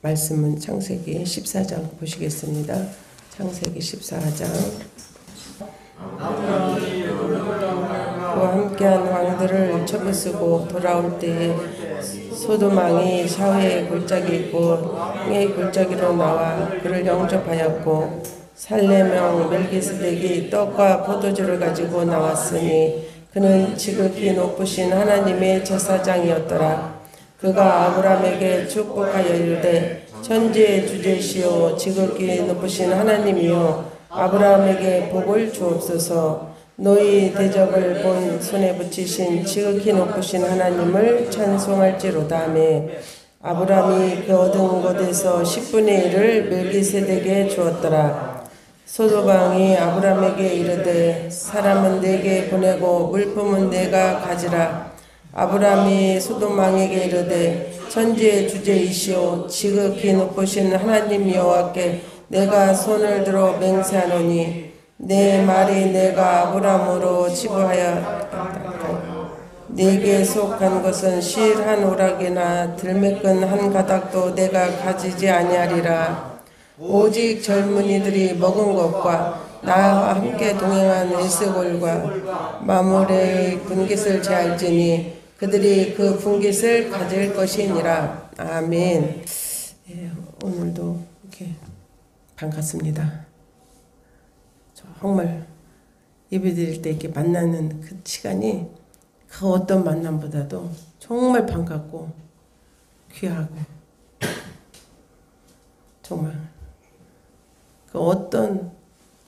말씀은 창세기 14장 보시겠습니다. 창세기 14장. 그와 함께한 왕들을 첩에 쓰고 돌아올 때에 소돔 왕이 샤웨의 골짜기 있고 홍해의 골짜기로 나와 그를 영접하였고 살레명 멜기스덱이 떡과 포도주를 가지고 나왔으니 그는 지극히 높으신 하나님의 제사장이었더라. 그가 아브라함에게 축복하여 이르되 천지의 주제시오 지극히 높으신 하나님이여 아브라함에게 복을 주옵소서. 너희 대적을 본 손에 붙이신 지극히 높으신 하나님을 찬송할지로다 하며 아브라함이 그 얻은 곳에서 10분의 1을 멜기세덱에게 주었더라. 소돔 왕이 아브라함에게 이르되 사람은 내게 보내고 물품은 내가 가지라. 아브라함이 소돔 왕에게 이르되 천지의 주제이시오 지극히 높으신 하나님 여호와께 내가 손을 들어 맹세하노니 내 말이 내가 아브라함으로 치부하였다. 내게 속한 것은 실 한 오락이나 들매끈 한 가닥도 내가 가지지 아니하리라. 오직 젊은이들이 먹은 것과 나와 함께 동행한 에스골과 마므레의 분깃을 제할지니 그들이 그 분깃을 가질 것이니라. 아멘. 예, 오늘도 이렇게 반갑습니다. 정말 예배드릴 때 이렇게 만나는 그 시간이 그 어떤 만남보다도 정말 반갑고 귀하고 정말 그 어떤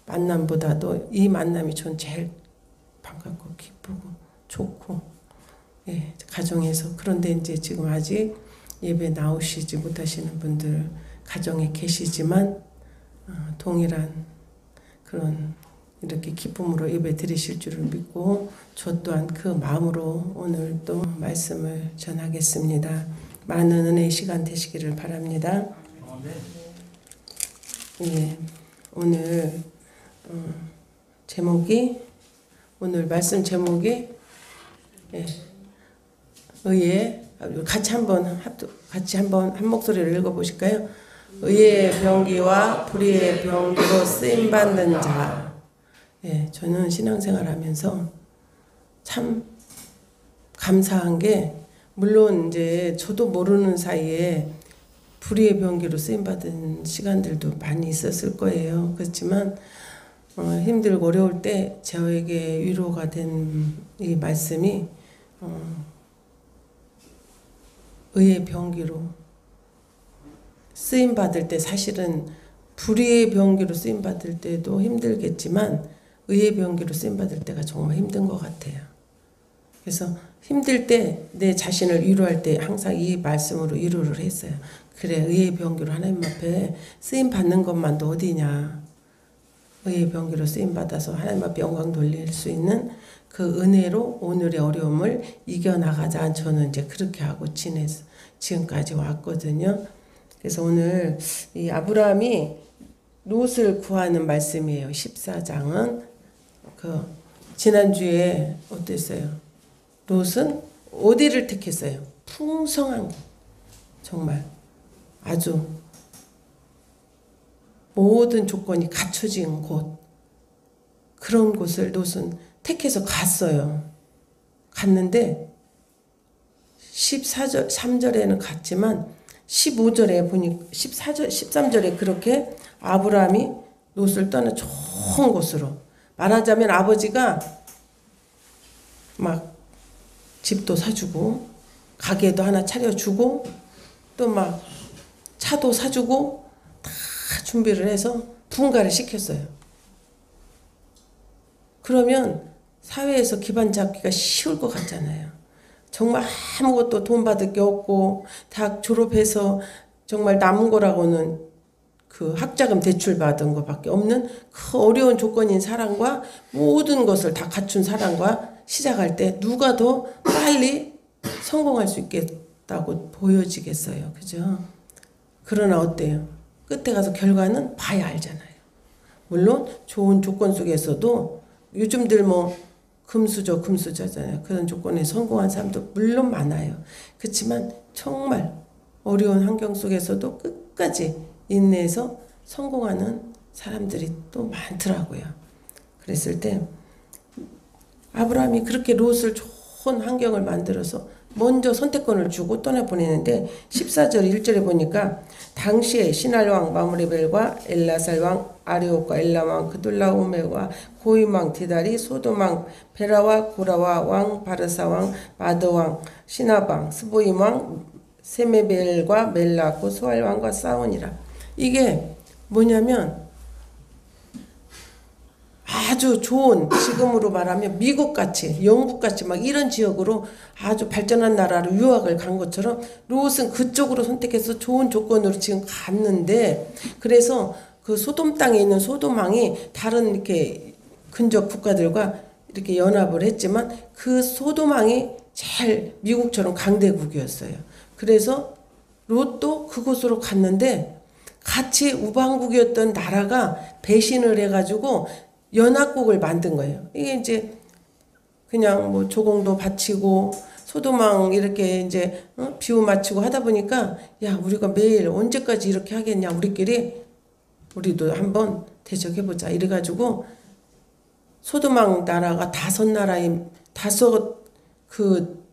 만남보다도 이 만남이 전 제일 반갑고 기쁘고 좋고 예, 가정에서 그런데 이제 지금 아직 예배 나오시지 못하시는 분들 가정에 계시지만 동일한 그런 이렇게 기쁨으로 예배 드리실 줄을 믿고 저 또한 그 마음으로 오늘 또 말씀을 전하겠습니다. 많은 은혜의 시간 되시기를 바랍니다. 예, 오늘 제목이 오늘 말씀 제목이 예, 의의 같이 한번 한 목소리로 읽어보실까요? 의의 병기와 불의의 병기로 쓰임 받는 자. 예, 저는 신앙생활하면서 참 감사한 게 물론 이제 저도 모르는 사이에 불의의 병기로 쓰임 받은 시간들도 많이 있었을 거예요. 그렇지만 힘들고 어려울 때 저에게 위로가 된 이 말씀이 의의 병기로 쓰임 받을 때 사실은 불의의 병기로 쓰임 받을 때도 힘들겠지만 의의 병기로 쓰임 받을 때가 정말 힘든 것 같아요. 그래서 힘들 때 내 자신을 위로할 때 항상 이 말씀으로 위로를 했어요. 그래 의의 병기로 하나님 앞에 쓰임 받는 것만도 어디냐. 의의 병기로 쓰임 받아서 하나님 앞에 영광 돌릴 수 있는 그 은혜로 오늘의 어려움을 이겨나가자. 저는 이제 그렇게 하고 지금까지 왔거든요. 그래서 오늘 이 아브라함이 롯을 구하는 말씀이에요. 14장은 그 지난주에 어땠어요? 롯은 어디를 택했어요? 풍성한 곳. 정말 아주 모든 조건이 갖춰진 곳. 그런 곳을 롯은 택해서 갔어요. 갔는데 13절에는 갔지만 15절에 보니 13절에 그렇게 아브라함이 롯을 떠나 좋은 곳으로 말하자면 아버지가 막 집도 사주고 가게도 하나 차려주고 또 막 차도 사주고 다 준비를 해서 분가를 시켰어요. 그러면 사회에서 기반 잡기가 쉬울 것 같잖아요. 정말 아무것도 돈 받을 게 없고 다 졸업해서 정말 남은 거라고는 그 학자금 대출 받은 것밖에 없는 그 어려운 조건인 사람과 모든 것을 다 갖춘 사람과 시작할 때 누가 더 빨리 성공할 수 있겠다고 보여지겠어요. 그죠? 그러나 어때요? 끝에 가서 결과는 봐야 알잖아요. 물론 좋은 조건 속에서도 요즘들 뭐 금수저잖아요. 그런 조건에 성공한 사람도 물론 많아요. 그렇지만 정말 어려운 환경 속에서도 끝까지 인내해서 성공하는 사람들이 또 많더라고요. 그랬을 때 아브라함이 그렇게 롯을 좋은 환경을 만들어서 먼저 선택권을 주고 떠나보내는데 14절 1절에 보니까 당시에 시날왕 마므레벨과 엘라살왕 아리옥과 엘람왕 그둘라오멜과 고임왕 디달이 소돔왕 베라와 고라와 왕 바르사왕 마드왕 시나방 스보임왕 세메벨과 멜라고 소알왕과 싸우니라. 이게 뭐냐면 아주 좋은, 지금으로 말하면 미국같이 영국같이 막 이런 지역으로 아주 발전한 나라로 유학을 간 것처럼 롯은 그쪽으로 선택해서 좋은 조건으로 지금 갔는데, 그래서 그 소돔 땅에 있는 소돔왕이 다른 이렇게 근접 국가들과 이렇게 연합을 했지만 그 소돔왕이 제일 미국처럼 강대국이었어요. 그래서 롯도 그곳으로 갔는데 같이 우방국이었던 나라가 배신을 해가지고 연합국을 만든 거예요. 이게 이제 그냥 뭐 조공도 바치고 소도망 이렇게 이제 비유 맞추고 하다 보니까 야, 우리가 매일 언제까지 이렇게 하겠냐, 우리도 한번 대적해보자 이래가지고 소도망 나라가 다섯 그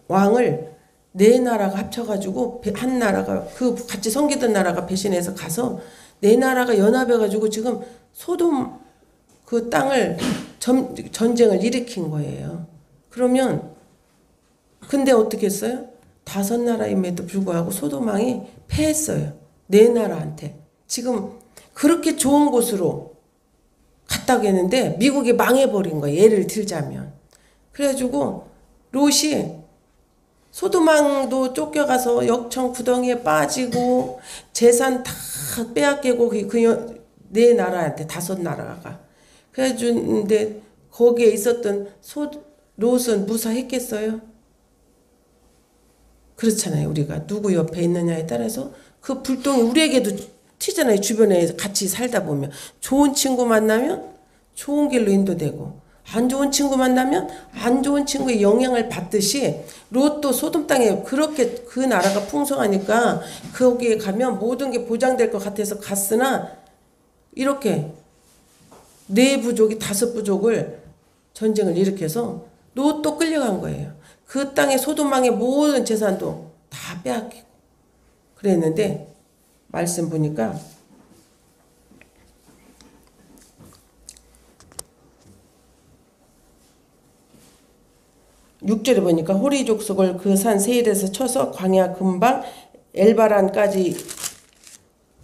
왕을 네 나라가 합쳐가지고 한 나라가 그 같이 섬기던 나라가 배신해서 가서 네 나라가 연합해가지고 지금 소돔 그 땅을 전쟁을 일으킨 거예요. 그러면 근데 어떻게 했어요? 다섯 나라임에도 불구하고 소돔왕이 패했어요. 네 나라한테. 지금 그렇게 좋은 곳으로 갔다고 했는데 미국이 망해버린 거예요. 예를 들자면. 그래가지고 롯이 소돔왕도 쫓겨가서 역청 구덩이에 빠지고 재산 다 빼앗기고 네 나라한테 다섯 나라가 그래가지고 거기에 있었던 롯은 무사했겠어요? 그렇잖아요. 우리가 누구 옆에 있느냐에 따라서 그 불똥이 우리에게도 튀잖아요. 주변에 같이 살다 보면 좋은 친구 만나면 좋은 길로 인도되고 안 좋은 친구 만나면 안 좋은 친구의 영향을 받듯이 롯도 소돔 땅에 그렇게 그 나라가 풍성하니까 거기에 가면 모든 게 보장될 것 같아서 갔으나 이렇게 네 부족이 다섯 부족을 전쟁을 일으켜서 롯도 끌려간 거예요. 그 땅에 소돔왕의 모든 재산도 다 빼앗기고 그랬는데 말씀 보니까 6절에 보니까 호리 족속을 그 산 세일에서 쳐서 광야 근방 엘바란까지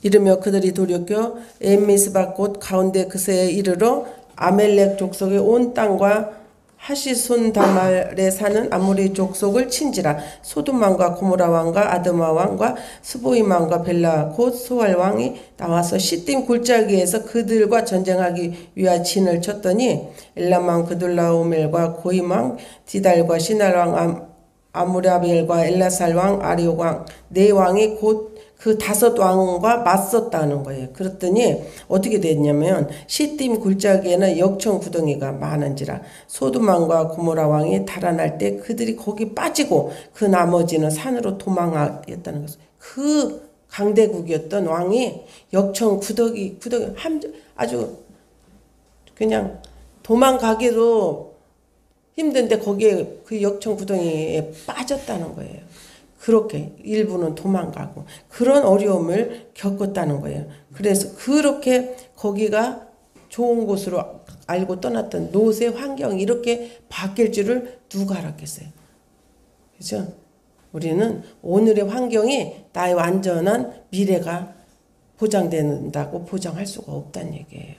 이르며 그들이 돌이켜 엠미스바 곧 가운데 그새에 이르러 아멜렉 족속의 온 땅과 하시손 다말에 사는 아모리 족속을 친지라. 소돔 왕과 고모라 왕과 아드마 왕과 스보임 왕과 벨라 곧 소알 왕이 나와서 시딤 골짜기에서 그들과 전쟁하기 위하여 진을 쳤더니 엘람 왕 그둘라오멜과 고임 왕 디달과 시날 왕 아무라벨과 엘라살 왕 아리옥 왕 네 왕이 곧 그 다섯 왕과 맞섰다는 거예요. 그랬더니 어떻게 됐냐면 시딤 골짜기에는 역청 구덩이가 많은지라 소돔 왕과 고모라 왕이 달아날 때 그들이 거기 빠지고 그 나머지는 산으로 도망하였다는 것을. 그 강대국이었던 왕이 역청 구덩이 아주 그냥 도망가기도 힘든데 거기에 그 역청 구덩이에 빠졌다는 거예요. 그렇게 일부는 도망가고 그런 어려움을 겪었다는 거예요. 그래서 그렇게 거기가 좋은 곳으로 알고 떠났던 롯의 환경이 이렇게 바뀔 줄을 누가 알았겠어요. 그렇죠? 우리는 오늘의 환경이 나의 완전한 미래가 보장된다고 보장할 수가 없다는 얘기예요.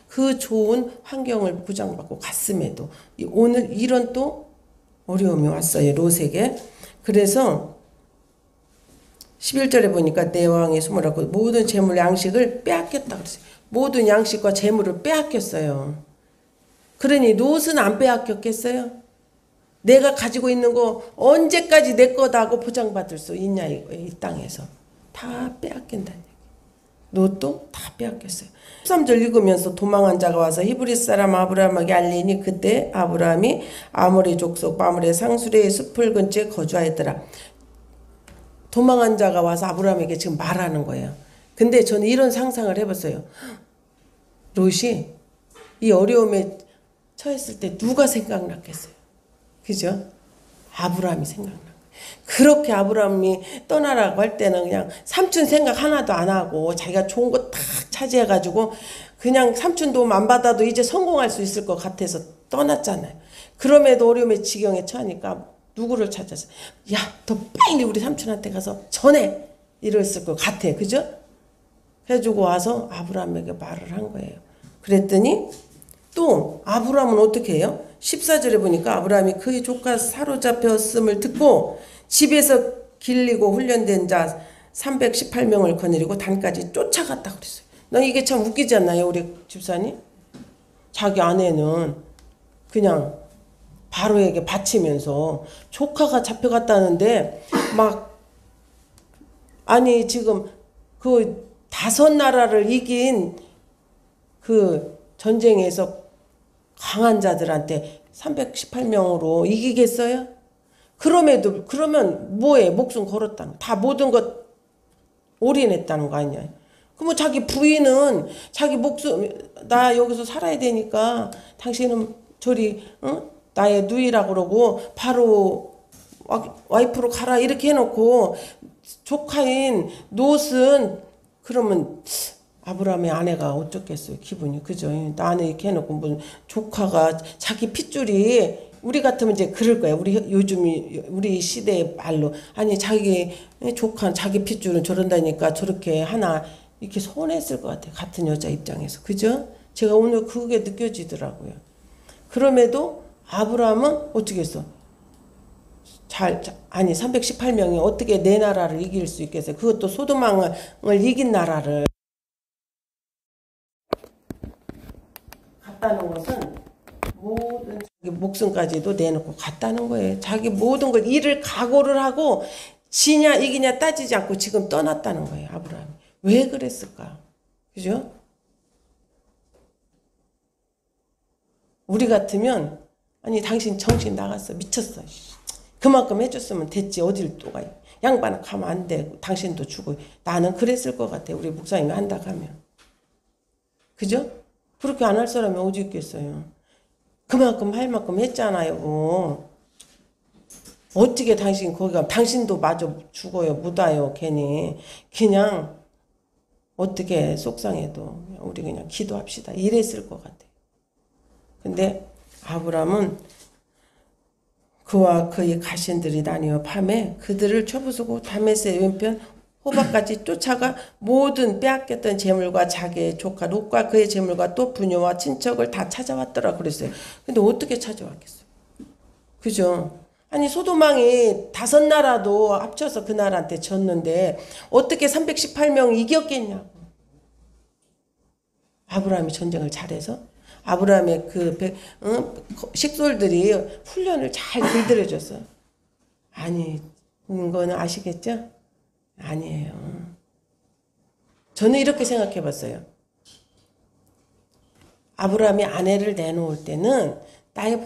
그 좋은 환경을 보장받고 갔음에도 오늘 이런 또 어려움이 왔어요. 롯에게. 그래서 11절에 보니까 내 왕이 숨으라고 모든 재물 양식을 빼앗겼다 그랬어요. 모든 양식과 재물을 빼앗겼어요. 그러니 롯은 안 빼앗겼겠어요? 내가 가지고 있는 거 언제까지 내 거다고 보장받을 수 있냐 이 땅에서. 다 빼앗긴다는 얘기. 롯도 다 빼앗겼어요. 13절 읽으면서 도망한 자가 와서 히브리 사람 아브라함에게 알리니 그때 아브라함이 아모리 족속 마므레 상수리의 숲을 근처에 거주하였더라. 도망한 자가 와서 아브라함에게 지금 말하는 거예요. 근데 저는 이런 상상을 해봤어요. 롯이 이 어려움에 처했을 때 누가 생각났겠어요? 그죠? 아브라함이 생각나. 그렇게 아브라함이 떠나라고 할 때는 그냥 삼촌 생각 하나도 안 하고 자기가 좋은 거 탁 차지해가지고 그냥 삼촌 도움 안 받아도 이제 성공할 수 있을 것 같아서 떠났잖아요. 그럼에도 어려움의 지경에 처하니까 누구를 찾아서 야, 더 빨리 우리 삼촌한테 가서 전해! 이랬을 것 같아. 그죠? 해주고 와서 아브라함에게 말을 한 거예요. 그랬더니 또 아브라함은 어떻게 해요? 14절에 보니까 아브라함이 그의 조카 사로잡혔음을 듣고 집에서 길리고 훈련된 자 318명을 거느리고 단까지 쫓아갔다 그랬어요. 나 이게 참 웃기지 않나요, 우리 집사님? 자기 아내는 그냥 바로에게 바치면서 조카가 잡혀갔다는데 막 아니 지금 그 5나라를 이긴 그 전쟁에서 강한 자들한테 318명으로 이기겠어요? 그러면 뭐해? 목숨 걸었다는 다 모든 것 올인했다는 거 아니야? 그럼 자기 부인은 자기 목숨 나 여기서 살아야 되니까 당신은 저리 나의 누이라고 그러고 바로 와이프로 가라 이렇게 해놓고 조카인 롯은 그러면 아브라함의 아내가 어쩌겠어요 기분이 그죠? 나는 이렇게 해놓고 뭐 조카가 자기 핏줄이 우리 같으면 이제 그럴 거야. 우리 시대의 말로 아니 자기 조카 자기 핏줄은 저런다니까 저렇게 하나 이렇게 서운했을 것 같아요. 같은 여자 입장에서 그죠? 제가 오늘 그게 느껴지더라고요. 그럼에도 아브라함은 어떻게 했어? 아니 318명이 어떻게 내 나라를 이길 수 있겠어요? 그것도 소돔왕을 이긴 나라를 갔다는 것은 모든 자기 목숨까지도 내놓고 갔다는 거예요. 자기 모든 걸 일을 각오를 하고 지냐 이기냐 따지지 않고 지금 떠났다는 거예요. 아브라함이. 왜 그랬을까? 그죠? 우리 같으면 아니 당신 정신 나갔어. 미쳤어. 그만큼 해줬으면 됐지. 어딜 또 가요. 양반은 가면 안 돼. 당신도 주고. 나는 그랬을 것 같아. 우리 목사님이 한다 하면. 그죠? 그렇게 안 할 사람이 어디 있겠어요. 그만큼 할 만큼 했잖아요. 어떻게 당신 거기 가면 당신도 마저 죽어요. 묻어요. 괜히. 그냥 어떻게 속상해도 우리 그냥 기도합시다. 이랬을 것 같아요. 근데 아브라함은 그와 그의 가신들이 나뉘어 밤에 그들을 쳐부수고 다메섹 왼편 호박까지 쫓아가 모든 빼앗겼던 재물과 자기의 조카 롯과 그의 재물과 또 부녀와 친척을 다 찾아왔더라 그랬어요. 근데 어떻게 찾아왔겠어요? 그죠? 아니 소돔왕이 5나라도 합쳐서 그 나라한테 졌는데 어떻게 318명 이겼겠냐고. 아브라함이 전쟁을 잘해서 아브라함의 식솔들이 훈련을 잘 길들여줬어. 아니 이거는 아시겠죠? 아니에요. 저는 이렇게 생각해 봤어요. 아브라함이 아내를 내놓을 때는 나의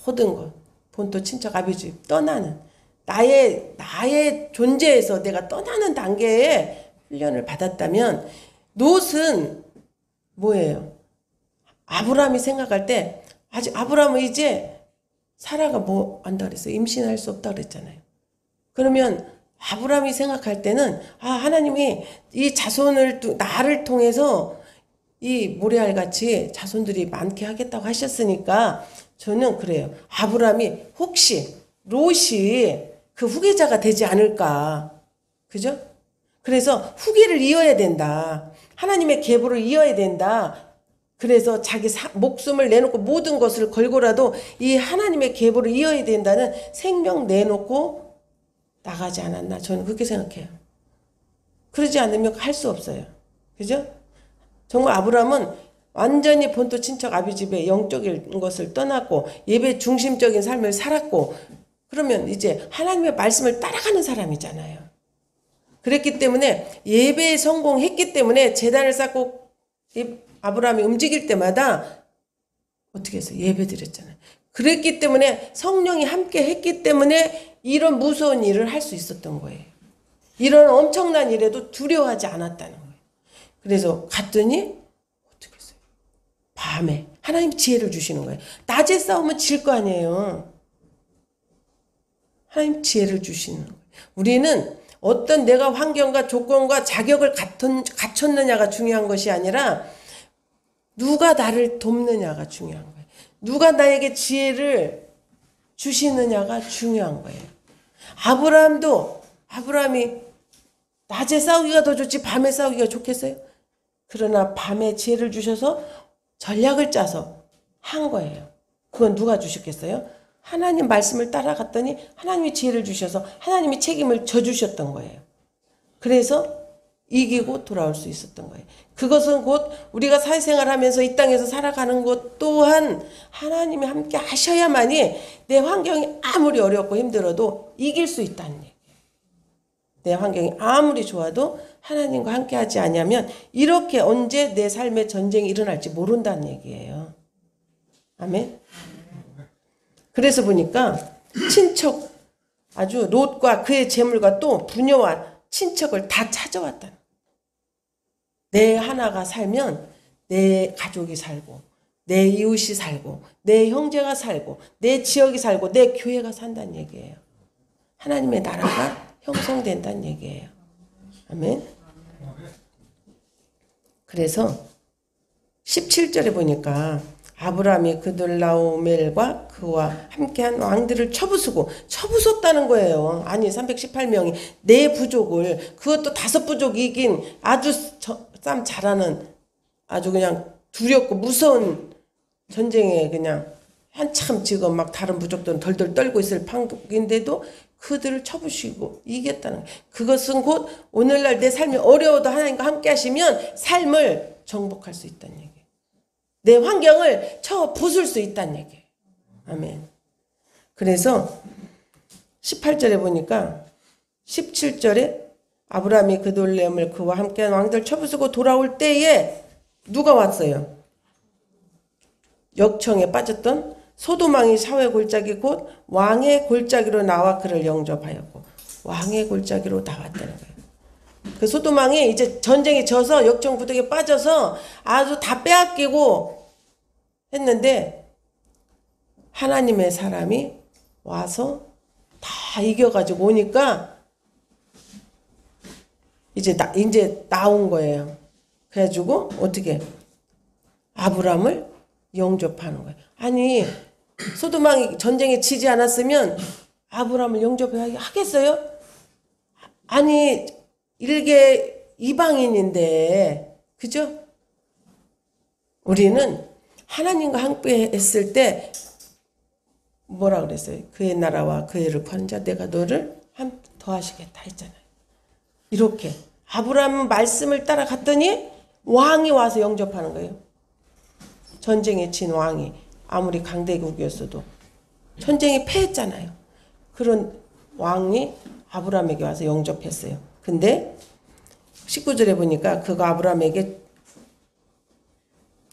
모든 것, 본토 친척 아비집 떠나는 나의 존재에서 내가 떠나는 단계에 훈련을 받았다면 롯은 뭐예요? 아브라함이 생각할 때 아직 아브라함은 이제 사라가 뭐 한다 그랬어요? 임신할 수 없다 그랬잖아요. 그러면 아브라함이 생각할 때는 하나님이 이 자손을 나를 통해서 이 모래알같이 자손들이 많게 하겠다고 하셨으니까 저는 그래요. 아브라함이 혹시 롯이 그 후계자가 되지 않을까. 그죠? 그래서 후계를 이어야 된다. 하나님의 계보를 이어야 된다. 그래서 자기 목숨을 내놓고 모든 것을 걸고라도 이 하나님의 계보를 이어야 된다는 생명 내놓고 나가지 않았나. 저는 그렇게 생각해요. 그러지 않으면 할 수 없어요. 그죠? 정말 아브라함은 완전히 본토 친척 아비집의 영적인 것을 떠났고 예배 중심적인 삶을 살았고 그러면 이제 하나님의 말씀을 따라가는 사람이잖아요. 그랬기 때문에 예배에 성공했기 때문에 제단을 쌓고 아브라함이 움직일 때마다 어떻게 해서 예배 드렸잖아요. 그랬기 때문에 성령이 함께 했기 때문에 이런 무서운 일을 할 수 있었던 거예요. 이런 엄청난 일에도 두려워하지 않았다는 거예요. 그래서 갔더니 어떻게 했어요? 밤에 하나님 지혜를 주시는 거예요. 낮에 싸우면 질 거 아니에요. 하나님 지혜를 주시는 거예요. 우리는 어떤 내가 환경과 조건과 자격을 갖췄느냐가 중요한 것이 아니라 누가 나를 돕느냐가 중요한 거예요. 누가 나에게 지혜를 주시느냐가 중요한 거예요. 아브라함이 낮에 싸우기가 더 좋지 밤에 싸우기가 좋겠어요? 그러나 밤에 지혜를 주셔서 전략을 짜서 한 거예요. 그건 누가 주셨겠어요? 하나님 말씀을 따라갔더니 하나님이 지혜를 주셔서 하나님이 책임을 져주셨던 거예요. 그래서 이기고 돌아올 수 있었던 거예요. 그것은 곧 우리가 사회생활하면서 이 땅에서 살아가는 것 또한 하나님이 함께 하셔야만이 내 환경이 아무리 어렵고 힘들어도 이길 수 있다는 얘기예요. 내 환경이 아무리 좋아도 하나님과 함께 하지 않으면 이렇게 언제 내 삶에 전쟁이 일어날지 모른다는 얘기예요. 아멘. 그래서 보니까 친척 아주 롯과 그의 재물과 또 부녀와 친척을 다 찾아왔다는. 내 하나가 살면 내 가족이 살고 내 이웃이 살고 내 형제가 살고 내 지역이 살고 내 교회가 산다는 얘기예요. 하나님의 나라가 형성된다는 얘기예요. 아멘. 그래서 17절에 보니까 아브라함이 그돌라오멜과 그와 함께한 왕들을 쳐부쉈다는 거예요. 아니 318명이 내 부족을 그것도 5부족 이긴 아주 싸움 잘하는 아주 그냥 두렵고 무서운 전쟁에 그냥 한참 지금 막 다른 부족들은 덜덜 떨고 있을 판국인데도 그들을 쳐부시고 이겼다는 거예요. 그것은 곧 오늘날 내 삶이 어려워도 하나님과 함께 하시면 삶을 정복할 수 있다는 얘기예요. 내 환경을 쳐 부술 수 있다는 얘기예요. 아멘. 그래서 18절에 보니까 17절에 아브라함이 그돌라오멜 그와 함께한 왕들 쳐부수고 돌아올 때에 누가 왔어요? 역청에 빠졌던 소돔왕이 사회 골짜기 곧 왕의 골짜기로 나와 그를 영접하였고 왕의 골짜기로 나왔다는 거예요. 그 소돔왕이 이제 전쟁에 져서 역청 부대에 빠져서 아주 다 빼앗기고 했는데 하나님의 사람이 와서 다 이겨가지고 오니까 이제 나온 거예요. 그래가지고 어떻게 아브라함을 영접하는 거예요. 아니 소돔왕이 전쟁에 지지 않았으면 아브라함을 영접하겠어요? 아니 일개 이방인인데 그죠? 우리는 하나님과 함께 했을 때 뭐라 그랬어요? 그의 나라와 그의 일을 구하는 자 내가 너를 더하시겠다 했잖아요. 이렇게 아브라함은 말씀을 따라갔더니 왕이 와서 영접하는 거예요. 전쟁에 진 왕이 아무리 강대국이었어도 전쟁에 패했잖아요. 그런 왕이 아브라함에게 와서 영접했어요. 근데 19절에 보니까 그가 아브라함에게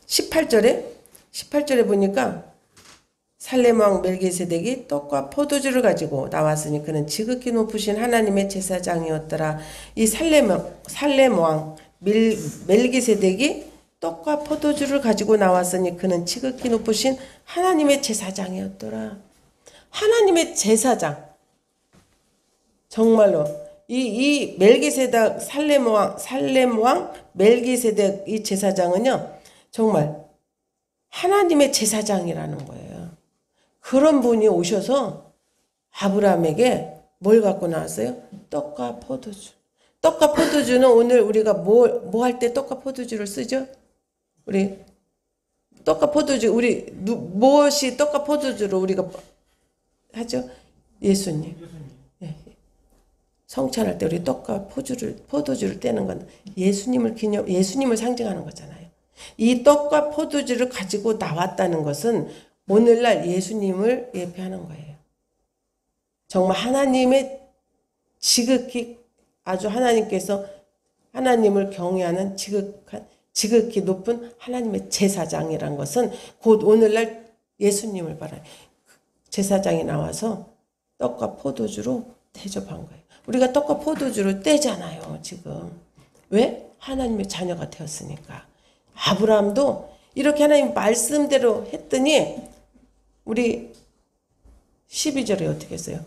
18절에 보니까 살렘 왕 멜기세덱이 떡과 포도주를 가지고 나왔으니 그는 지극히 높으신 하나님의 제사장이었더라. 이 살렘 왕 멜기세덱이 떡과 포도주를 가지고 나왔으니 그는 지극히 높으신 하나님의 제사장이었더라. 하나님의 제사장. 정말로 이 멜기세덱 살렘 왕 멜기세덱 이 제사장은요. 정말 하나님의 제사장이라는 거예요. 그런 분이 오셔서 아브라함에게 뭘 갖고 나왔어요? 떡과 포도주. 떡과 포도주는 오늘 우리가 뭐 할 때 떡과 포도주를 쓰죠? 우리 떡과 포도주 무엇이 떡과 포도주로 우리가 하죠? 예수님. 네. 성찬할 때 우리 떡과 포도주를 떼는 건 예수님을 상징하는 거잖아요. 이 떡과 포도주를 가지고 나왔다는 것은 오늘날 예수님을 예표하는 거예요. 정말 하나님의 지극히 아주 하나님께서 하나님을 경외하는 지극히 높은 하나님의 제사장이란 것은 곧 오늘날 예수님을 바라요. 제사장이 나와서 떡과 포도주로 대접한 거예요. 우리가 떡과 포도주를 떼잖아요, 지금. 왜? 하나님의 자녀가 되었으니까. 아브라함도 이렇게 하나님 말씀대로 했더니 우리 12절에 어떻게 했어요?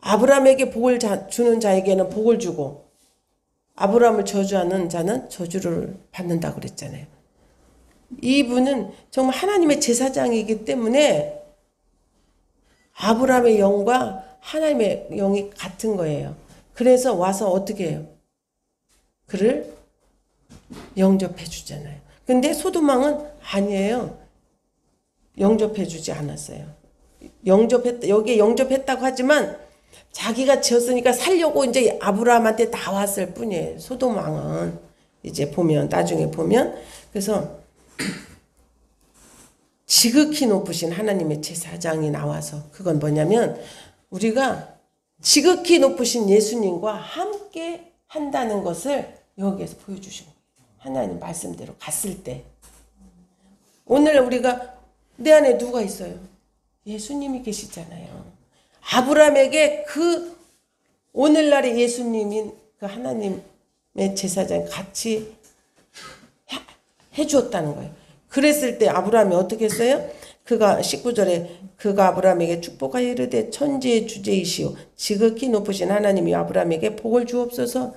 아브라함에게 복을 주는 자에게는 복을 주고 아브라함을 저주하는 자는 저주를 받는다고 그랬잖아요. 이분은 정말 하나님의 제사장이기 때문에 아브라함의 영과 하나님의 영이 같은 거예요. 그래서 와서 어떻게 해요? 그를 영접해 주잖아요. 근데 소돔왕은 아니에요. 영접해 주지 않았어요. 여기에 영접했다고 하지만 자기가 지었으니까 살려고 이제 아브라함한테 나왔을 뿐이에요. 소돔왕은 이제 보면 나중에 보면 그래서 지극히 높으신 하나님의 제사장이 나와서 그건 뭐냐면 우리가 지극히 높으신 예수님과 함께 한다는 것을 여기에서 보여주신 거예요. 하나님 말씀대로 갔을 때 오늘 우리가 내 안에 누가 있어요? 예수님이 계시잖아요. 아브라함에게 그 오늘날의 예수님인 그 하나님의 제사장 같이 해주었다는 거예요. 그랬을 때 아브라함이 어떻게 했어요? 그가 19절에 그가 아브라함에게 축복하여 이르되 천지의 주제이시오 지극히 높으신 하나님이 아브라함에게 복을 주옵소서.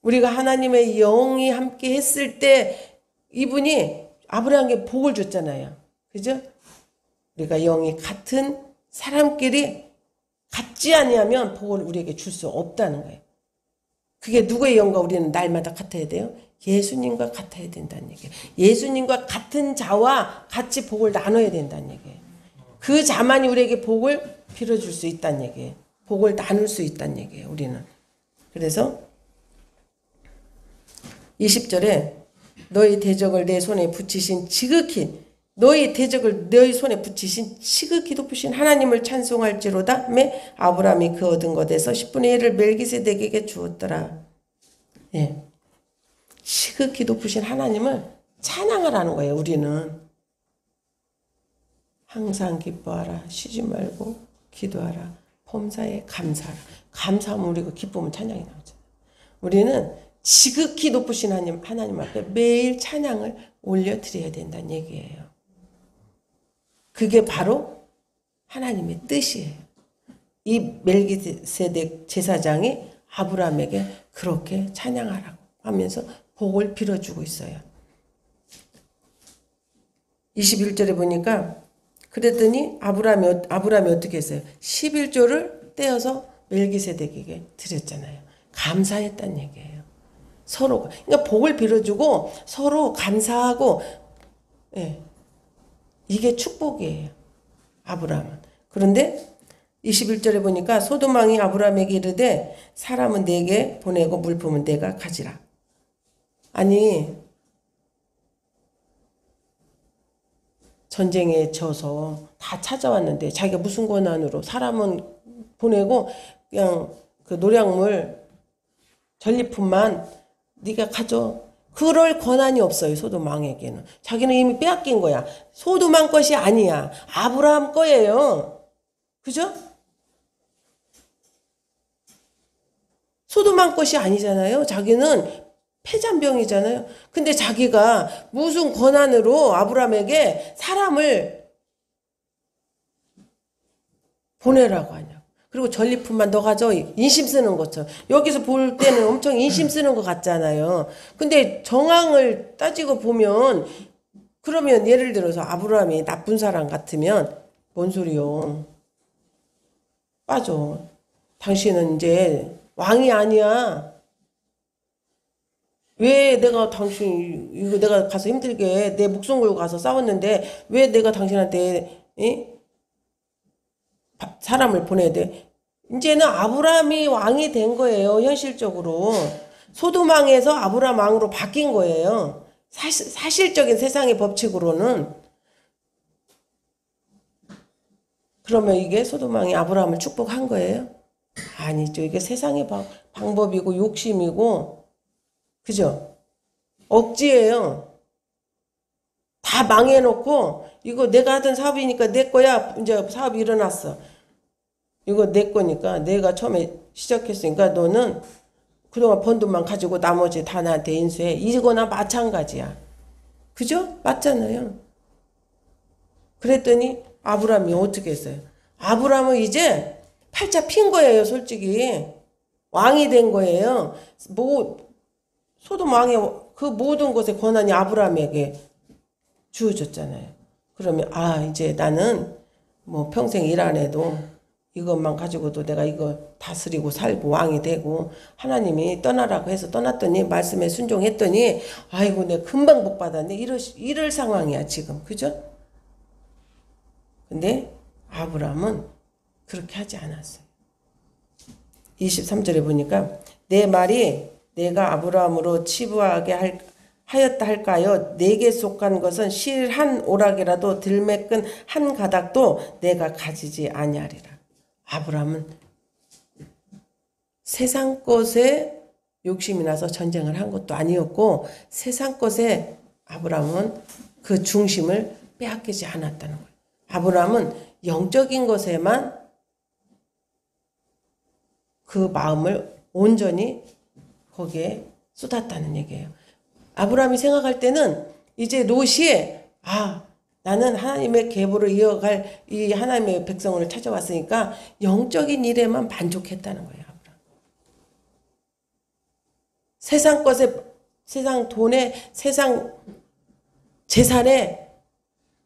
우리가 하나님의 영이 함께 했을 때 이분이 아브라함에게 복을 줬잖아요. 그죠? 우리가 영이 같은 사람끼리 같지 아니하면 복을 우리에게 줄 수 없다는 거예요. 그게 누구의 영과 우리는 날마다 같아야 돼요? 예수님과 같아야 된다는 얘기예요. 예수님과 같은 자와 같이 복을 나눠야 된다는 얘기예요. 그 자만이 우리에게 복을 빌어줄 수 있다는 얘기예요. 복을 나눌 수 있다는 얘기예요. 우리는. 그래서 20절에 너희 대적을 내 손에 붙이신 지극히 너희 대적을 너희 손에 붙이신 지극히 높으신 하나님을 찬송할지로다. 매 아브라함이 그 얻은 것에서 10분의 1을 멜기세덱에게 주었더라. 예. 지극히 높으신 하나님을 찬양하라는 거예요. 우리는 항상 기뻐하라. 쉬지 말고 기도하라. 범사에 감사하라. 감사하면 우리가 기쁘면 찬양이 나오잖아요. 우리는 지극히 높으신 하나님 앞에 매일 찬양을 올려드려야 된다는 얘기예요. 그게 바로 하나님의 뜻이에요. 이 멜기세덱 제사장이 아브라함에게 그렇게 찬양하라고 하면서 복을 빌어주고 있어요. 21절에 보니까 그랬더니 아브라함이 어떻게 했어요? 11조를 떼어서 멜기세덱에게 드렸잖아요. 감사했다는 얘기예요. 서로가. 그러니까 복을 빌어주고 서로 감사하고 예. 이게 축복이에요. 아브라함은. 그런데 21절에 보니까 소돔왕이 아브라함에게 이르되 사람은 내게 보내고 물품은 내가 가지라. 아니 전쟁에 져서 다 찾아왔는데 자기가 무슨 권한으로 사람은 보내고 그냥 그 노량물 전리품만 네가 가져. 그럴 권한이 없어요. 소돔 왕에게는. 자기는 이미 빼앗긴 거야. 소돔 왕 것이 아니야. 아브라함 거예요. 그죠? 소돔 왕 것이 아니잖아요. 자기는 폐잔병이잖아요. 근데 자기가 무슨 권한으로 아브라함에게 사람을 보내라고 하냐. 그리고 전리품만 너 가져. 인심 쓰는 것처럼. 여기서 볼 때는 엄청 인심 쓰는 것 같잖아요. 근데 정황을 따지고 보면 그러면 예를 들어서 아브라함이 나쁜 사람 같으면 뭔 소리요. 빠져. 당신은 이제 왕이 아니야. 왜 내가 이거 내가 가서 힘들게 내 목숨 걸고 가서 싸웠는데 왜 내가 당신한테 사람을 보내야 돼? 이제는 아브라함이 왕이 된 거예요. 현실적으로. 소돔 왕에서 아브라함 왕으로 바뀐 거예요. 사실적인 세상의 법칙으로는. 그러면 이게 소돔 왕이 아브라함을 축복한 거예요? 아니죠. 이게 세상의 방법이고 욕심이고 그죠? 억지예요. 다 망해놓고 이거 내가 하던 사업이니까 내 거야. 이제 사업이 일어났어. 이거 내 거니까 내가 처음에 시작했으니까 너는 그동안 번 돈만 가지고 나머지 다 나한테 인수해. 이거나 마찬가지야. 그죠? 맞잖아요. 그랬더니 아브라함이 어떻게 했어요? 아브라함은 이제 팔자 핀 거예요, 솔직히. 왕이 된 거예요. 소돔 왕의 그 모든 것의 권한이 아브라함에게 주어졌잖아요. 그러면 이제 나는 뭐 평생 일 안 해도 이것만 가지고도 내가 이거 다스리고 살고 왕이 되고 하나님이 떠나라고 해서 떠났더니 말씀에 순종했더니 아이고 내가 금방 복 받았네. 이럴 상황이야 지금. 그죠? 근데 아브라함은 그렇게 하지 않았어요. 23절에 보니까 내 말이 내가 아브라함으로 치부하게 하였다 할까요? 내게 속한 것은 실 한 오락이라도 들매끈 한 가닥도 내가 가지지 아니하리라. 아브라함은 세상 것에 욕심이 나서 전쟁을 한 것도 아니었고 세상 것에 아브라함은 그 중심을 빼앗기지 않았다는 거예요. 아브라함은 영적인 것에만 그 마음을 온전히 거기에 쏟았다는 얘기예요. 아브라함이 생각할 때는 이제 롯이 나는 하나님의 계보를 이어갈 이 하나님의 백성을 찾아왔으니까 영적인 일에만 만족했다는 거예요. 아브라함. 세상 것에, 세상 돈에, 세상 재산에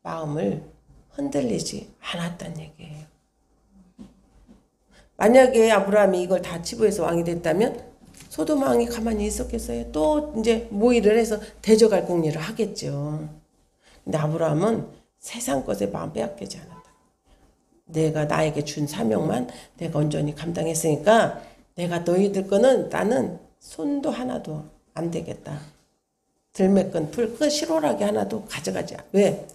마음을 흔들리지 않았다는 얘기예요. 만약에 아브라함이 이걸 다 치부해서 왕이 됐다면 소돔 왕이 가만히 있었겠어요? 또 이제 모의를 해서 대적할 공리를 하겠죠. 근데 아브라함은 세상 것에 마음 빼앗기지 않았다. 내가 나에게 준 사명만 내가 온전히 감당했으니까 내가 너희들 거는 나는 손도 하나도 안 되겠다. 들매끈 풀 그 실오라기 하나도 가져가지. 왜?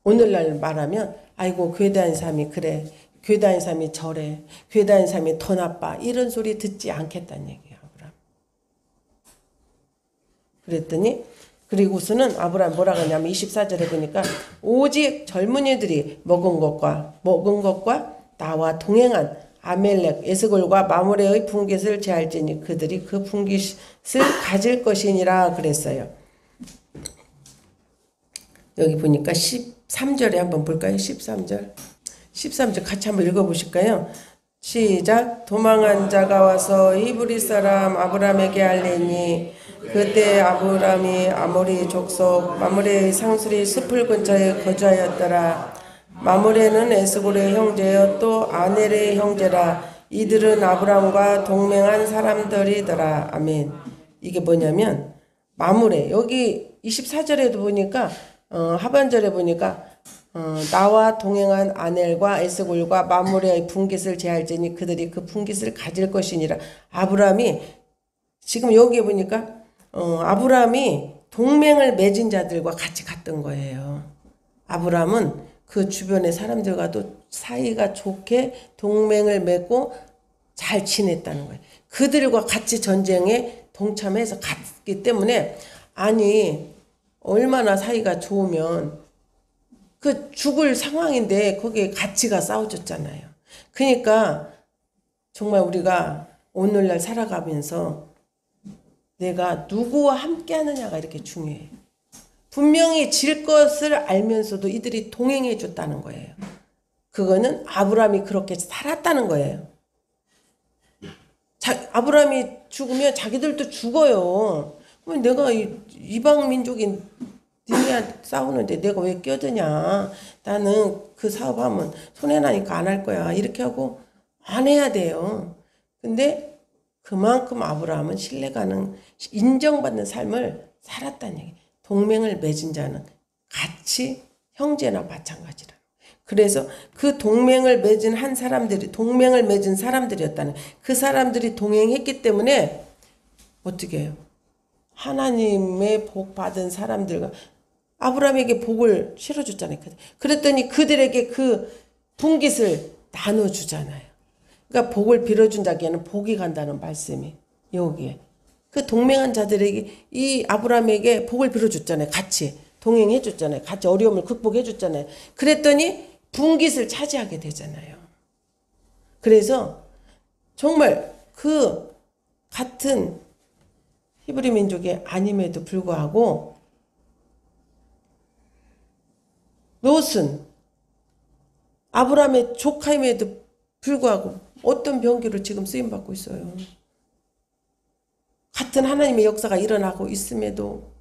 오늘날 말하면 아이고 교회 다니는 사람이 그래. 교회 다니는 사람이 저래. 교회 다니는 사람이 더 나빠. 이런 소리 듣지 않겠다는 얘기예요. 아브라함. 그랬더니 그리고서는 아브라함 뭐라 그러냐면 24절에 보니까 오직 젊은이들이 먹은 것과 나와 동행한 아멜렉 에스골과 마므레의 분깃을 제할지니 그들이 그 분깃을 가질 것이니라 그랬어요. 여기 보니까 13절에 한번 볼까요? 13절 같이 한번 읽어보실까요? 시작. 도망한 자가 와서 히브리 사람 아브라함에게 알리니 그때 아브라함이 아모리 족속 마므레의 상수리 숲을 근처에 거주하였더라. 마므레는 에스골의 형제여 또 아넬의 형제라. 이들은 아브라함과 동맹한 사람들이더라. 아멘. 이게 뭐냐면 마므레 여기 24절에도 보니까 하반절에 보니까 나와 동행한 아넬과 에스골과 마므레의 분깃을 제할지니 그들이 그 분깃을 가질 것이니라. 아브라함이 지금 여기에 보니까 아브라함이 동맹을 맺은 자들과 같이 갔던 거예요. 아브라함은 그 주변의 사람들과도 사이가 좋게 동맹을 맺고 잘 지냈다는 거예요. 그들과 같이 전쟁에 동참해서 갔기 때문에 아니 얼마나 사이가 좋으면 그 죽을 상황인데 거기에 같이가 싸워줬잖아요. 그러니까 정말 우리가 오늘날 살아가면서 내가 누구와 함께 하느냐가 이렇게 중요해요. 분명히 질 것을 알면서도 이들이 동행해 줬다는 거예요. 그거는 아브라함이 그렇게 살았다는 거예요. 아브라함이 죽으면 자기들도 죽어요. 그럼 내가 이방 민족인 니네한테 싸우는데 내가 왜 껴드냐. 나는 그 사업하면 손해나니까 안 할 거야. 이렇게 하고 안 해야 돼요. 근데 그만큼 아브라함은 신뢰가는 인정받는 삶을 살았다는 얘기. 동맹을 맺은 자는 같이 형제나 마찬가지라. 그래서 그 동맹을 맺은 동맹을 맺은 사람들이었다는 그 사람들이 동행했기 때문에 어떻게 해요? 하나님의 복 받은 사람들과 아브라함에게 복을 실어줬잖아요. 그랬더니 그들에게 그 분깃을 나눠주잖아요. 그러니까 복을 빌어준 자에게는 복이 간다는 말씀이 여기에. 그 동맹한 자들에게 이 아브라함에게 복을 빌어줬잖아요. 같이 동행해줬잖아요. 같이 어려움을 극복해줬잖아요. 그랬더니 분깃을 차지하게 되잖아요. 그래서 정말 그 같은 히브리 민족이 아님에도 불구하고 롯은 아브라함의 조카임에도 불구하고 어떤 병기로 지금 쓰임받고 있어요. 같은 하나님의 역사가 일어나고 있음에도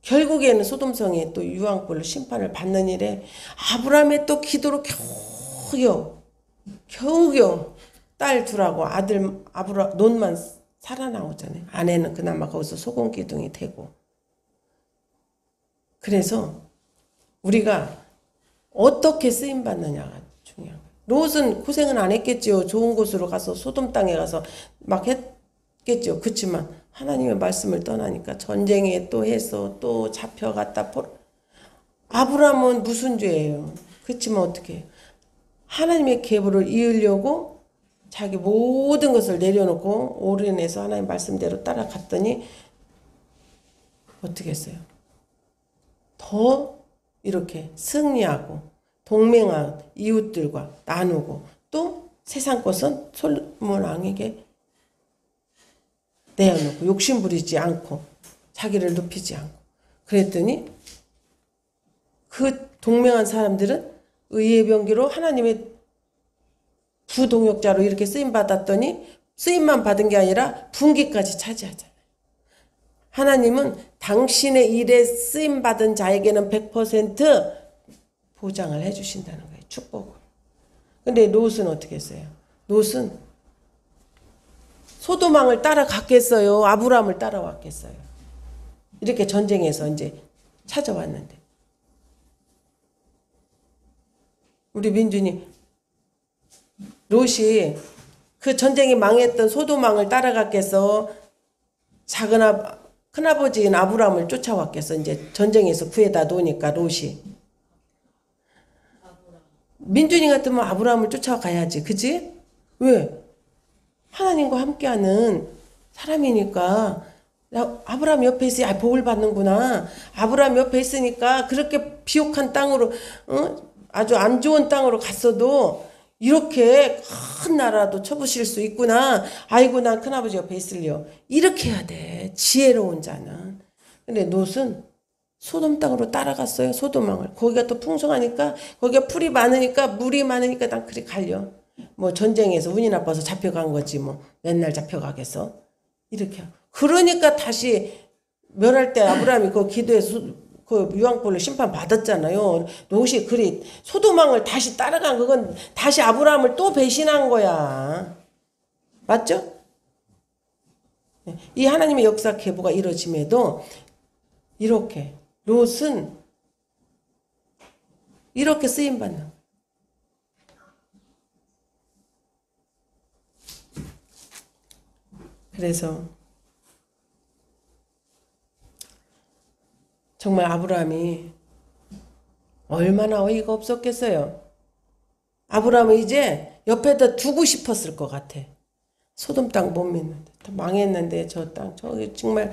결국에는 소돔성에 또 유황불로 심판을 받는 일에 아브라함의 또 기도로 겨우겨우 딸 둘하고 아들 롯만 살아나오잖아요. 아내는 그나마 거기서 소금기둥이 되고. 그래서 우리가 어떻게 쓰임받느냐가 중요한 거예요. 롯은 고생은 안 했겠지요. 좋은 곳으로 가서 소돔 땅에 가서 막 했겠죠. 그렇지만 하나님의 말씀을 떠나니까 전쟁에 또 해서 또 잡혀갔다. 아브라함은 무슨 죄예요. 그렇지만 어떻게 해요. 하나님의 계보를 이으려고 자기 모든 것을 내려놓고 올인해서 하나님 말씀대로 따라갔더니 어떻게 했어요. 더 이렇게 승리하고 동맹한 이웃들과 나누고 또 세상 것은 솔로몬 왕에게 내어놓고 욕심부리지 않고 자기를 높이지 않고 그랬더니 그 동맹한 사람들은 의의 병기로 하나님의 부동역자로 이렇게 쓰임받았더니 쓰임만 받은 게 아니라 분기까지 차지하잖아요. 하나님은 당신의 일에 쓰임받은 자에게는 100% 보장을 해주신다는 거예요. 축복을. 근데 롯은 어떻게 했어요? 롯은 소돔왕을 따라갔겠어요? 아브라함을 따라왔겠어요? 이렇게 전쟁에서 이제 찾아왔는데. 우리 민준이 롯이 그 전쟁이 망했던 소돔왕을 따라갔겠어? 큰아버지인 아브라함을 쫓아왔겠어? 이제 전쟁에서 구해다 놓으니까 롯이. 민준이 같으면 아브라함을 쫓아가야지. 그지? 왜? 하나님과 함께하는 사람이니까 아브라함 옆에 있으니 복을 받는구나. 아브라함 옆에 있으니까 그렇게 비옥한 땅으로 아주 안 좋은 땅으로 갔어도 이렇게 큰 나라도 쳐부실 수 있구나. 아이고 난 큰아버지 옆에 있을려. 이렇게 해야 돼. 지혜로운 자는. 근데 롯은 소돔 땅으로 따라갔어요. 소돔왕을. 거기가 또 풍성하니까 거기가 풀이 많으니까 물이 많으니까 난 그리 갈려. 뭐 전쟁에서 운이 나빠서 잡혀간 거지 뭐 맨날 잡혀가겠어. 이렇게. 그러니까 다시 멸할 때 아브라함이 그 기도해서 그 유황불로 심판 받았잖아요. 롯이 그리 소돔왕을 다시 따라간 그건 다시 아브라함을 또 배신한 거야. 맞죠? 이 하나님의 역사 계보가 이루어짐에도 이렇게 롯은 이렇게 쓰임받는 거야. 그래서 정말 아브라함이 얼마나 어이가 없었겠어요. 아브라함은 이제 옆에다 두고 싶었을 것 같아. 소돔 땅 못 믿는데 다 망했는데 저 땅 저기 정말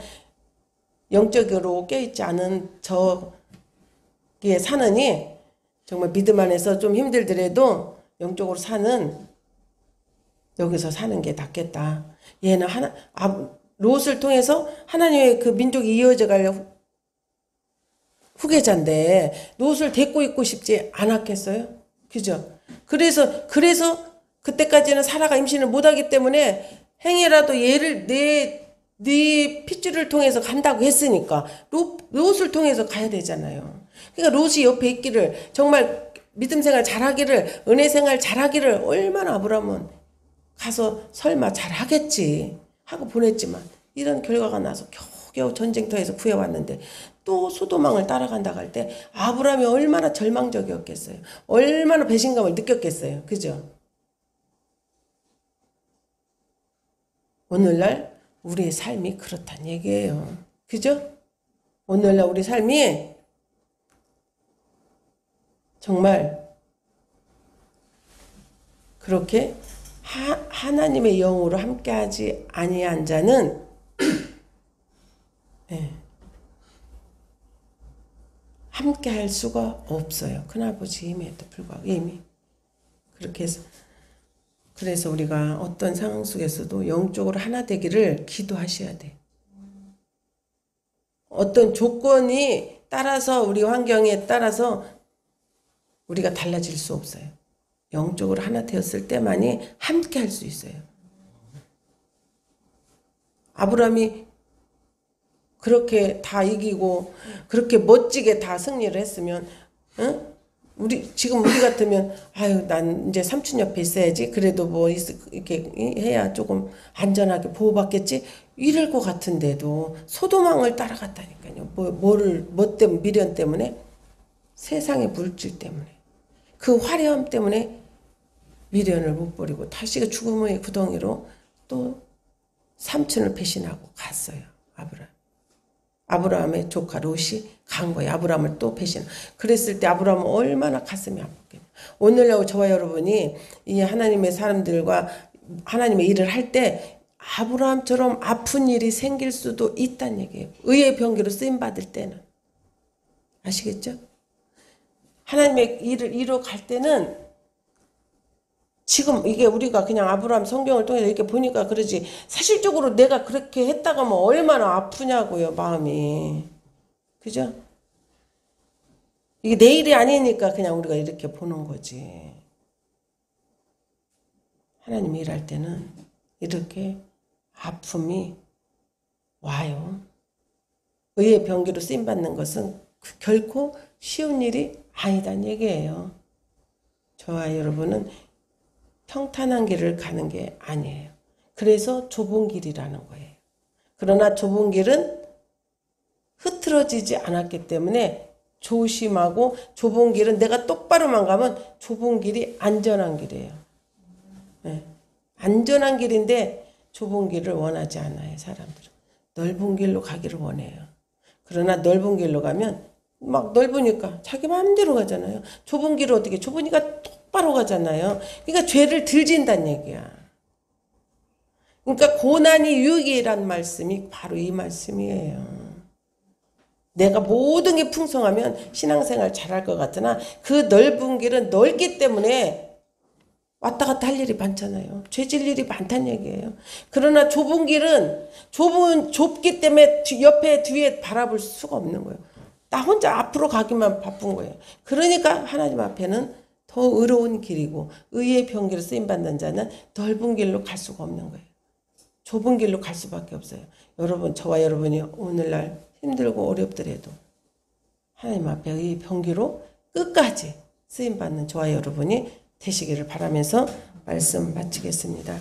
영적으로 깨있지 않은 저기에 사느니 정말 믿음 안에서 좀 힘들더라도 영적으로 사는 여기서 사는 게 낫겠다. 얘는 롯을 통해서 하나님의 그 민족이 이어져 갈 후계자인데 롯을 데리고 있고 싶지 않았겠어요? 그죠? 그래서 그때까지는 사라가 임신을 못하기 때문에 행여라도 얘를 네 핏줄을 통해서 간다고 했으니까 롯을 통해서 가야 되잖아요. 그러니까 롯이 옆에 있기를 정말 믿음 생활 잘하기를 은혜 생활 잘하기를 얼마나 아브라함은 가서 설마 잘하겠지 하고 보냈지만 이런 결과가 나서 겨우 전쟁터에서 구해왔는데 또 소돔왕을 따라간다고 할 때 아브라함이 얼마나 절망적이었겠어요. 얼마나 배신감을 느꼈겠어요. 그죠? 오늘날 우리의 삶이 그렇단 얘기예요. 그죠? 오늘날 우리 삶이 정말 그렇게 하나님의 영으로 함께하지 아니한 자는 네. 함께 할 수가 없어요. 큰아버지 힘에도 불구하고 이미 그렇게 해서 그래서 우리가 어떤 상황 속에서도 영적으로 하나 되기를 기도하셔야 돼. 어떤 조건이 따라서 우리 환경에 따라서 우리가 달라질 수 없어요. 영적으로 하나 되었을 때만이 함께 할 수 있어요. 아브라함이 그렇게 다 이기고 그렇게 멋지게 다 승리를 했으면 지금 우리 같으면 아유 난 이제 삼촌 옆에 있어야지 그래도 뭐 이렇게 해야 조금 안전하게 보호받겠지 이럴 것 같은데도 소도망을 따라갔다니까요. 뭐 때문에 미련 때문에 세상의 물질 때문에 그 화려함 때문에 미련을 못 버리고 다시 죽음의 구덩이로 또 삼촌을 배신하고 갔어요. 아브라함의 조카 롯이 간 거예요. 아브라함을 또 배신. 그랬을 때 아브라함은 얼마나 가슴이 아팠겠냐. 오늘날 저와 여러분이 이 하나님의 사람들과 하나님의 일을 할 때 아브라함처럼 아픈 일이 생길 수도 있다는 얘기예요. 의의 병기로 쓰임받을 때는. 아시겠죠? 하나님의 일을 이루어 갈 때는 지금 이게 우리가 그냥 아브라함 성경을 통해서 이렇게 보니까 그러지 사실적으로 내가 그렇게 했다가 뭐 얼마나 아프냐고요 마음이. 그죠? 이게 내 일이 아니니까 그냥 우리가 이렇게 보는 거지. 하나님 일할 때는 이렇게 아픔이 와요. 의의 병기로 쓰임받는 것은 결코 쉬운 일이 아니다는 얘기예요. 저와 여러분은 평탄한 길을 가는 게 아니에요. 그래서 좁은 길이라는 거예요. 그러나 좁은 길은 흐트러지지 않았기 때문에 조심하고 좁은 길은 내가 똑바로만 가면 좁은 길이 안전한 길이에요. 네. 안전한 길인데 좁은 길을 원하지 않아요. 사람들은. 넓은 길로 가기를 원해요. 그러나 넓은 길로 가면 막 넓으니까 자기 마음대로 가잖아요. 좁은 길을 어떻게 좁으니까 똑바로 가잖아요. 그러니까 죄를 덜 진다는 얘기야. 그러니까 고난이 유익이란 말씀이 바로 이 말씀이에요. 내가 모든 게 풍성하면 신앙생활 잘할 것 같으나 그 넓은 길은 넓기 때문에 왔다 갔다 할 일이 많잖아요. 죄질 일이 많다는 얘기예요. 그러나 좁은 길은 좁기 때문에 옆에 뒤에 바라볼 수가 없는 거예요. 나 혼자 앞으로 가기만 바쁜 거예요. 그러니까 하나님 앞에는 더 의로운 길이고 의의 병기로 쓰임받는 자는 넓은 길로 갈 수가 없는 거예요. 좁은 길로 갈 수밖에 없어요. 여러분, 저와 여러분이 오늘날 힘들고 어렵더라도 하나님 앞에 의의 병기로 끝까지 쓰임받는 저와 여러분이 되시기를 바라면서 말씀 마치겠습니다.